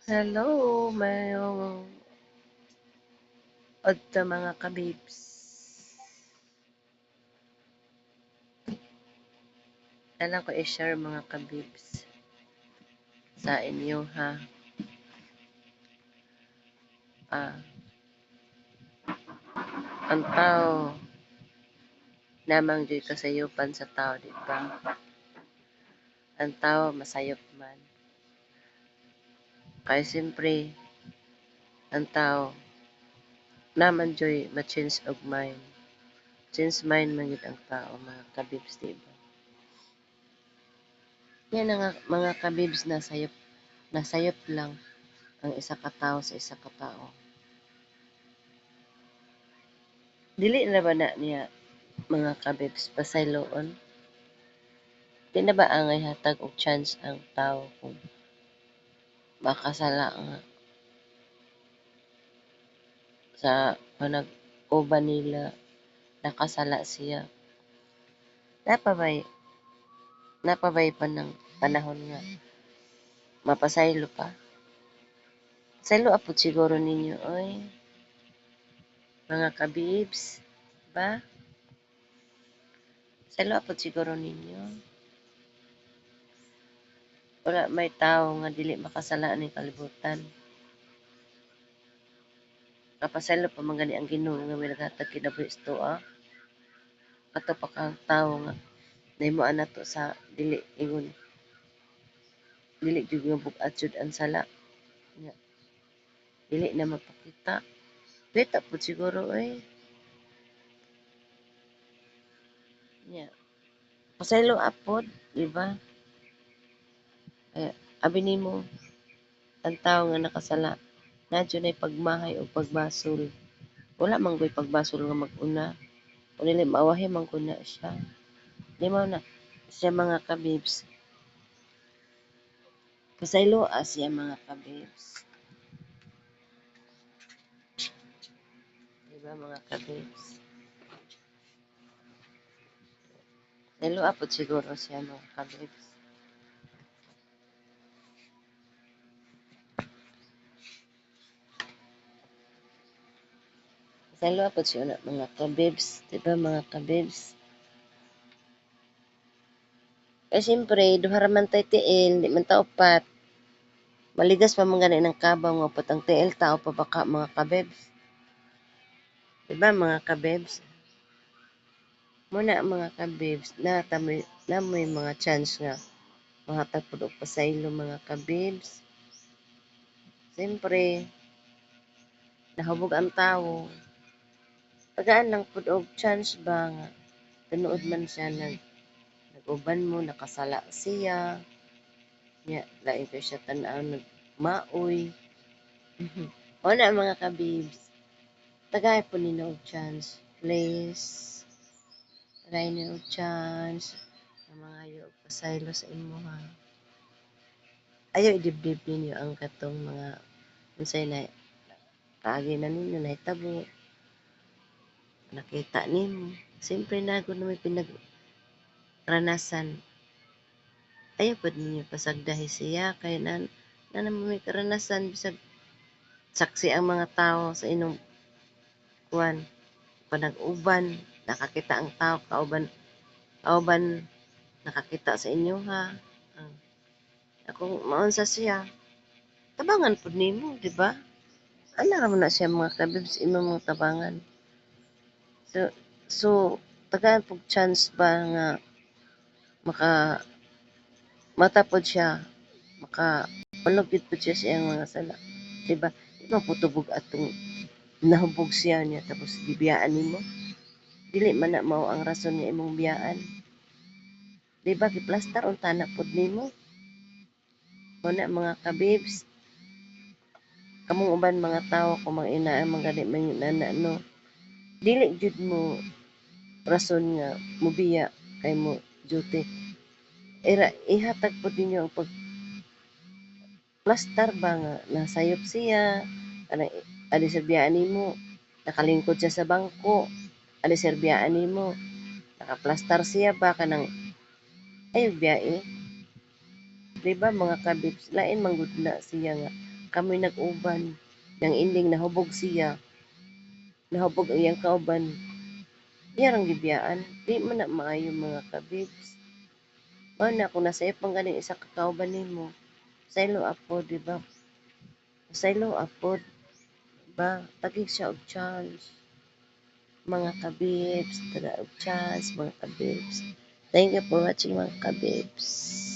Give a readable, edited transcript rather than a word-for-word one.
Hello, mayong adto mga kabibs. Kailan ko i-share mga kabibs sa inyo ha. Ah, ang tao namang dyan kasayupan sa tao, di ba? Ang tao masayop man. Kaya siyempre, ang tao naman dyan ma-change of mind. Change mind man yun ang tao, mga kabibs, di ba? Yan ang mga kabibs na sayop lang ang isa ka tao sa isa ka tao. Dili na ba na niya mga kabibs pasayloon? Di na ba angay hatag og chance ang tao kung makasala nga sa panag-uban nila nakasala siya? Napabay, napabay pa ng panahon nga mapasaylo pa? Saylo apod siguro ninyo, oy, mga kabibs, ba? Saylo apod siguro ninyo. Wala may tao nga dili makasala ning kalibutan. Kapasaylo pa man gani ang Ginoo nga may naghatag kinabuhi sa tuwa. Ato pa kang tao nga nahimo nato sa dili ingon dili jud nga bug-at jud ang sala nga dili na mapakita. Beta pud siguro nya pasaylo apod, di ba? Abi nimo ang tao nga nakasala nadyo nay pagmahay o pagbasol. Wala man ko'y pagbasol nga mag-una. Kung dili maawahi man ko na siya. Di mo na siya mga kabibs. Pasaylo siya mga kabibs. Di ba mga kabibs? Pasaylo apod siguro siya mga kabibs. Pasaylo apod siya na mga kabibs. Di ba mga kabibs? Eh siyempre, duha raman tay tiil, di man ta upat. Maligas pa man gani ng kabaw nga upat ang tiil tao pa baka mga kabibs. Di ba mga kabibs? Muna mga kabibs, na mo mga chance nga mahatag pud og pasaylo mga kabibs. Siyempre, nahubog ang tawo. Tagaan lang pud og chance ba nga tinuod man siya nag-uban mo, nakasala siya. Nya, lain ko siya tan-aw nagmaoy. O na mga kabibs, tagay po ninyo og chance. Please, tagay ninyo og chance. Ang mga ayo pasaylo sa imo ha. Ayaw idibdib ninyo ang katong mga unsay na kaagi na ninyo nahitabo. Nakita nimo. Siyempre na kung may pinag-ranasan. Ayaw po ninyo pasagdahi siya kaya na naman may karanasan bisag saksi ang mga tao sa inyong kuwan panag-uban nakakita ang tao kauban nakakita sa inyo ha. Kung maunsa siya tabangan pud nimo di ba? Ana ra man na siya mga kabibs imo mga tabangan. So tagaan pug chance ba nga maka matapod siya maka palugid pud siya sa iyang mga sala di ba? Di ba putubog atong nahubog siya niya tapos gibiyaan nimo dili man na mao ang rason nga imong biyaan di ba giplastar unta na pud nimo una mga kabibs kamong uban mga tao kung mga inaan mga gani manginana no dili jud mo rason nga mobiya kay mo duty ihatag pud ninyo ang pag plastar ba nga nasayop siya kanang adi serbiyaan nimo nakalingkod siya sa bangko adi serbiyaan nimo nakaplastar siya ba kanang ayaw biyae di ba mga kabibs lain man gud na siya nga kami nag-uban. Yang ending nahubog siya, nahubog ang iyang kauban. Iyang gibiyaan, di man na maayo mga kabibs. Mao na kung nasa ipang ganing isa ka kauban nimo, saylo apod, di ba? Saylo apod, ba? Tagig siya og chance. Mga kabibs, taga og chance, mga kabibs. Thank you for watching mga kabibs.